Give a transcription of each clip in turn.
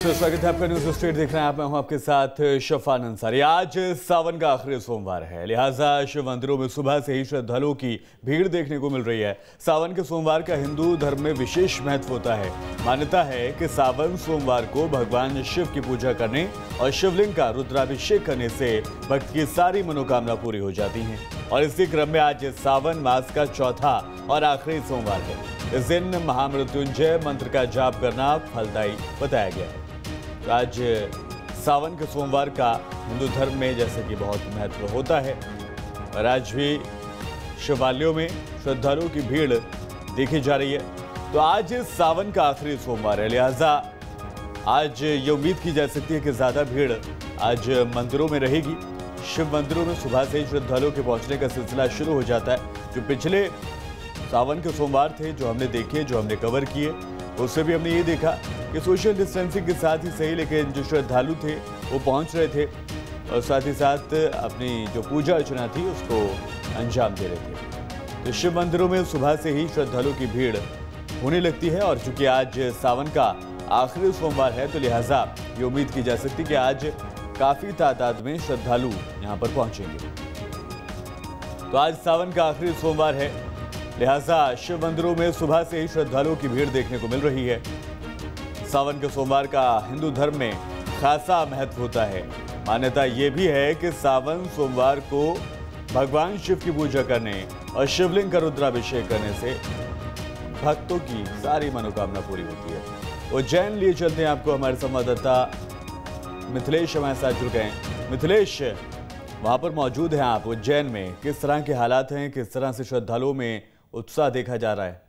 स्वागत है आपका न्यूज स्ट्रीट देख रहे हैं आप। मैं हूं आपके साथ शफान अंसारी। आज सावन का आखिरी सोमवार है, लिहाजा शिव मंदिरों में सुबह से ही श्रद्धालुओं की भीड़ देखने को मिल रही है। सावन के सोमवार का हिंदू धर्म में विशेष महत्व होता है। मान्यता है कि सावन सोमवार को भगवान शिव की पूजा करने और शिवलिंग का रुद्राभिषेक करने से भक्त की सारी मनोकामना पूरी हो जाती है। और इसी क्रम में आज सावन मास का चौथा और आखिरी सोमवार है। इस दिन महामृत्युंजय मंत्र का जाप करना फलदायी बताया गया है। आज सावन के सोमवार का हिंदू धर्म में जैसे कि बहुत महत्व होता है और आज भी शिवालयों में श्रद्धालुओं की भीड़ देखी जा रही है। तो आज सावन का आखिरी सोमवार है, लिहाजा आज ये उम्मीद की जा सकती है कि ज़्यादा भीड़ आज मंदिरों में रहेगी। शिव मंदिरों में सुबह से ही श्रद्धालुओं के पहुंचने का सिलसिला शुरू हो जाता है। जो पिछले सावन के सोमवार थे, जो हमने देखे, जो हमने कवर किए, उससे भी हमने ये देखा कि सोशल डिस्टेंसिंग के साथ ही सही, लेकिन जो श्रद्धालु थे वो पहुंच रहे थे और साथ ही साथ अपनी जो पूजा अर्चना थी उसको अंजाम दे रहे थे। तो शिव मंदिरों में सुबह से ही श्रद्धालुओं की भीड़ होने लगती है और चूंकि आज सावन का आखिरी सोमवार है तो लिहाजा ये उम्मीद की जा सकती है कि आज काफ़ी तादाद में श्रद्धालु यहाँ पर पहुँचेंगे। तो आज सावन का आखिरी सोमवार है, लिहाजा शिव मंदिरों में सुबह से ही श्रद्धालुओं की भीड़ देखने को मिल रही है। सावन के सोमवार का हिंदू धर्म में खासा महत्व होता है। मान्यता ये भी है कि सावन सोमवार को भगवान शिव की पूजा करने और शिवलिंग का रुद्राभिषेक करने से भक्तों की सारी मनोकामना पूरी होती है। उज्जैन लिए चलते हैं आपको, हमारे संवाददाता मिथिलेश हमारे साथ जुड़ गए। मिथिलेश, वहां पर मौजूद हैं आप उज्जैन में, किस तरह के हालात हैं, किस तरह से श्रद्धालुओं में उत्साह देखा जा रहा है?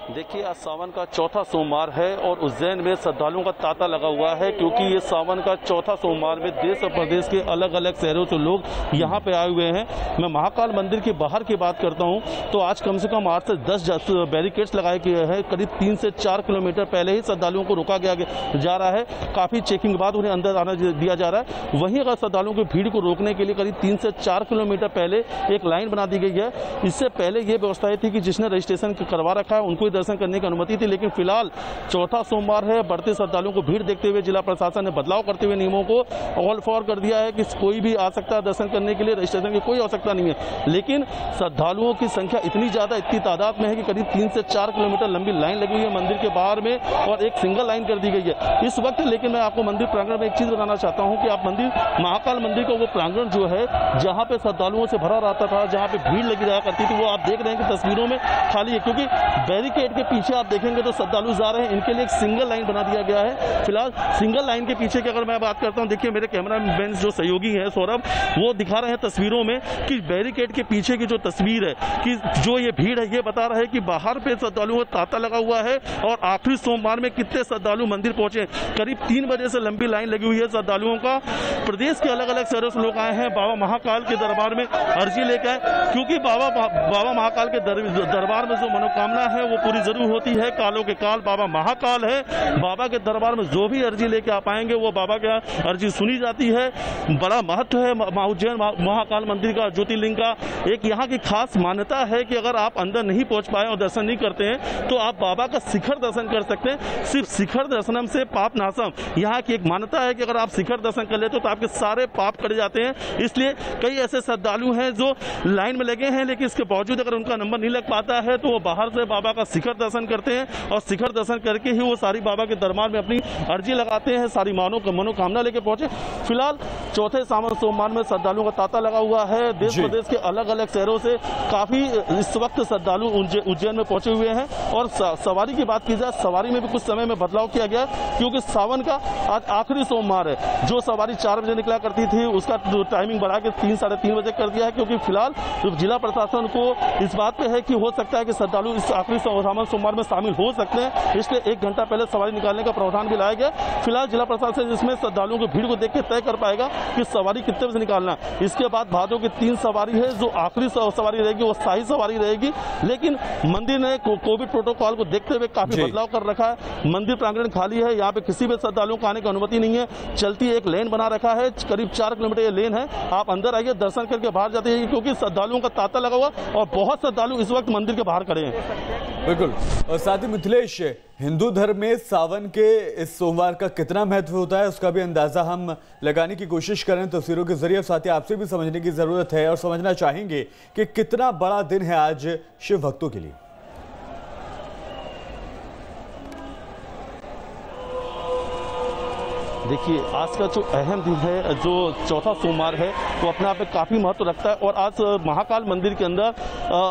देखिए, आज सावन का चौथा सोमवार है और उज्जैन में श्रद्धालुओं का तांता लगा हुआ है, क्योंकि ये सावन का चौथा सोमवार में देश और प्रदेश के अलग अलग शहरों से लोग यहाँ पे आए हुए हैं। मैं महाकाल मंदिर के बाहर की बात करता हूँ तो आज कम से कम 8 से 10 बैरिकेड्स लगाए गए हैं। करीब 3 से 4 किलोमीटर पहले ही श्रद्धालुओं को रोका जा रहा है। काफी चेकिंग के बाद उन्हें अंदर आना दिया जा रहा है। वहीं अगर श्रद्धालुओं की भीड़ को रोकने के लिए करीब 3 से 4 किलोमीटर पहले एक लाइन बना दी गई है। इससे पहले ये व्यवस्था थी कि जिसने रजिस्ट्रेशन करवा रखा है उनको दर्शन करने की अनुमति थी, लेकिन फिलहाल चौथा सोमवार है, बढ़ते श्रद्धालुओं को भीड़ देखते हुए जिला प्रशासन ने बदलाव करते हुए नियमों को ऑल फॉर कर दिया है कि कोई भी आ सकता है दर्शन करने के लिए, रजिस्ट्रेशन की कोई आवश्यकता नहीं है। लेकिन श्रद्धालुओं की संख्या इतनी ज्यादा, इतनी तादाद में है कि करीब 3 से 4 किलोमीटर लंबी लाइन लगी हुई है मंदिर के बाहर में और एक सिंगल लाइन कर दी गई है इस वक्त। लेकिन मैं आपको मंदिर प्रांगण में एक चीज बताना चाहता हूँ कि आप मंदिर महाकाल मंदिर का वो प्रांगण जो है जहाँ पे श्रद्धालुओं से भरा रहता था, जहाँ पे भीड़ लगी रहा करती थी, वो आप देख रहे हैं कि तस्वीरों में खाली है, क्योंकि बैरिकेड के पीछे आप देखेंगे तो श्रद्धालु जा रहे हैं। इनके लिए एक सिंगल लाइन बना दिया गया है। फिलहाल सिंगल लाइन के पीछे की अगर मैं बात करता हूं, देखिए मेरे कैमरामैन जो सहयोगी हैं सौरभ, वो दिखा रहे हैं तस्वीरों में कि बैरिकेड के पीछे की जो तस्वीर है कि जो ये भीड़ है ये बता रहा है कि बाहर पे श्रद्धालुओं का तांता लगा हुआ है और आखिरी सोमवार में कितने श्रद्धालु मंदिर पहुंचे। करीब 3 बजे से लंबी लाइन लगी हुई है श्रद्धालुओं का। प्रदेश के अलग अलग शहरों से लोग आए हैं बाबा महाकाल के दरबार में अर्जी लेकर आए, क्योंकि बाबा महाकाल के दरबार में जो मनोकामना है वो पूरी जरूर होती है। कालों के काल बाबा महाकाल है। बाबा के दरबार में जो भी अर्जी लेके आ पाएंगे वो बाबा की अर्जी सुनी जाती है। बड़ा महत्व है उज्जैन महाकाल मंदिर का, ज्योतिर्लिंग का। एक यहाँ की खास मान्यता है कि अगर आप अंदर नहीं पहुंच पाए और दर्शन नहीं करते हैं तो आप बाबा का शिखर दर्शन कर सकते हैं। सिर्फ शिखर दर्शनम से पाप नाशम, यहाँ की एक मान्यता है कि अगर आप शिखर दर्शन कर लेते तो आपके सारे पाप कट जाते हैं। इसलिए कई ऐसे श्रद्धालु हैं जो लाइन में लगे हैं, लेकिन इसके बावजूद अगर उनका नंबर नहीं लग पाता है तो वो बाहर से बाबा का शिखर दर्शन करते हैं और शिखर दर्शन करके ही वो सारी बाबा के दरबार में अपनी अर्जी लगाते हैं, सारी मनोकामना लेके पहुंचे। फिलहाल चौथे सावन सोमवार में श्रद्धालुओं का तांता लगा हुआ है। देश प्रदेश के अलग अलग शहरों से काफी इस वक्त श्रद्धालु उज्जैन में पहुंचे हुए हैं। और सवारी की बात की जाए, सवारी में भी कुछ समय में बदलाव किया गया, क्योंकि सावन का आज आखिरी सोमवार है। जो सवारी 4 बजे निकला करती थी उसका टाइमिंग बढ़ा के 3 साढ़े 3 बजे कर दिया है, क्योंकि फिलहाल जिला प्रशासन को इस बात पे है कि हो सकता है कि श्रद्धालु इस आखिरी सावन सोमवार में शामिल हो सकते हैं, इसलिए 1 घंटा पहले सवारी निकालने का प्रावधान भी लाया गया। फिलहाल जिला प्रशासन इसमें श्रद्धालुओं की भीड़ को देख के तय कर पाएगा कि सवारी कितने बजे निकालना। इसके बाद भादों की 3 सवारी है, जो आखिरी सवारी रहेगी वो शाही सवारी रहेगी। लेकिन मंदिर ने कोविड प्रोटोकॉल को देखते हुए काफी बदलाव कर रखा है। मंदिर प्रांगण खाली है, यहाँ पे किसी भी श्रद्धालुओं को आने की अनुमति नहीं है। चलती एक लेन बना रखा है, करीब 4 किलोमीटर ये लेन है। आप अंदर आइए, दर्शन करके बाहर जाते हैं, क्योंकि श्रद्धालुओं का तांता लगा हुआ और बहुत श्रद्धालु इस वक्त मंदिर के बाहर खड़े हैं। बिल्कुल। और साथ ही मिथिलेश, हिंदू धर्म में सावन के इस सोमवार का कितना महत्व होता है उसका भी अंदाजा हम लगाने की कोशिश करें तस्वीरों के जरिए। साथ ही आपसे भी समझने की जरूरत है और समझना चाहेंगे कि कितना बड़ा दिन है आज शिव भक्तों के लिए। देखिए, आज का जो अहम दिन है, जो चौथा सोमवार है, वो अपने आप में काफ़ी महत्व रखता है। और आज महाकाल मंदिर के अंदर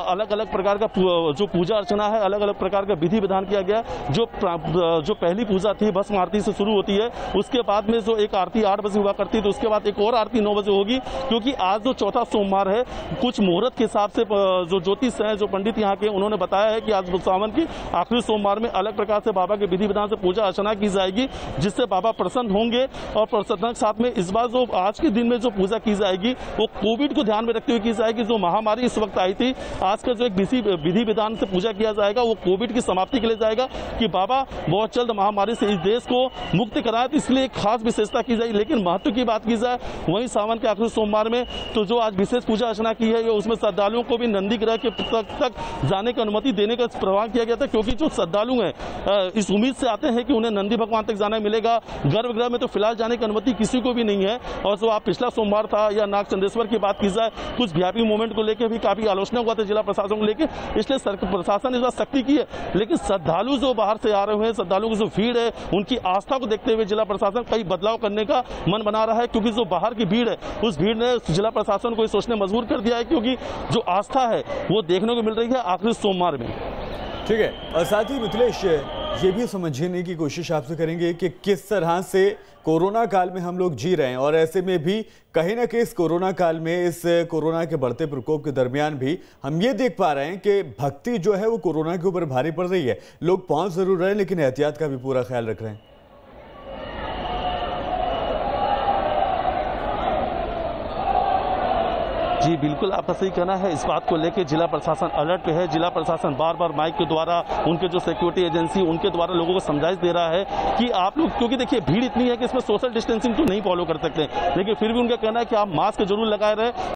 अलग अलग प्रकार का जो पूजा अर्चना है, अलग अलग प्रकार का विधि विधान किया गया। जो पहली पूजा थी भस्म आरती से शुरू होती है, उसके बाद में जो एक आरती 8 बजे हुआ करती है, तो उसके बाद एक और आरती 9 बजे होगी। क्योंकि आज जो चौथा सोमवार है, कुछ मुहूर्त के हिसाब से जो ज्योतिष हैं, जो पंडित यहाँ के, उन्होंने बताया है कि आज सावन की आखिरी सोमवार में अलग प्रकार से बाबा के विधि विधान से पूजा अर्चना की जाएगी, जिससे बाबा प्रसन्न होंगे। और प्रसन्नता के साथ में इस बार जो आज के दिन में जो पूजा की जाएगी वो कोविड को ध्यान में रखते हुए की जाएगी। जो महामारी इस वक्त आई थी, आज का जो एक विधि विधान से पूजा किया जाएगा वो कोविड की समाप्ति के लिए जाएगा, कि बाबा बहुत जल्द महामारी से इस देश को मुक्त कराए, तो इसलिए एक खास विशेषता की जाएगी। लेकिन महत्व की बात की जाए, वहीं सावन के आखिरी सोमवार में तो जो आज विशेष पूजा अर्चना की है, उसमें श्रद्धालुओं को भी नंदी ग्रह के तक जाने की अनुमति देने का प्रवाह किया गया था। क्योंकि जो श्रद्धालु हैं इस उम्मीद से आते हैं कि उन्हें नंदी भगवान तक जाना मिलेगा। गर्भगृह में तो फिलहाल जाने की अनुमति किसी को भी नहीं है। और जो आप पिछला सोमवार था या नाग चंदेश्वर की बात की जाए, कुछ वीआईपी मूवमेंट को लेकर भी काफी आलोचना हुआ था जिला प्रशासन को लेकर, इसलिए प्रशासन ने इस बार सख्ती की है। लेकिन श्रद्धालु जो बाहर से आ रहे हैं, श्रद्धालुओं की जो भीड़ है, उनकी आस्था को देखते हुए जिला प्रशासन कई बदलाव करने का मन बना रहा है। क्योंकि जो बाहर की भीड़ है, उस भीड़ ने जिला प्रशासन को सोचने मजबूर कर दिया है, क्योंकि जो आस्था है वो देखने को मिल रही है आखिरी सोमवार में। ठीक है। और साथ ही मिथिलेश, ये भी समझने की कोशिश आपसे करेंगे कि किस तरह से कोरोना काल में हम लोग जी रहे हैं, और ऐसे में भी कहीं ना कहीं इस कोरोना काल में, इस कोरोना के बढ़ते प्रकोप के दरमियान भी हम ये देख पा रहे हैं कि भक्ति जो है वो कोरोना के ऊपर भारी पड़ रही है। लोग पहुंच जरूर रहे हैं, लेकिन एहतियात का भी पूरा ख्याल रख रहे हैं। जी बिल्कुल, आपका सही कहना है। इस बात को लेकर जिला प्रशासन अलर्ट पे है। जिला प्रशासन बार बार माइक के द्वारा, उनके जो सिक्योरिटी एजेंसी, उनके द्वारा लोगों को समझाइश दे रहा है कि आप लोग, क्योंकि देखिए भीड़ इतनी है कि इसमें सोशल डिस्टेंसिंग तो नहीं फॉलो कर सकते, लेकिन फिर भी उनका कहना है कि आप मास्क जरूर लगाए रहे।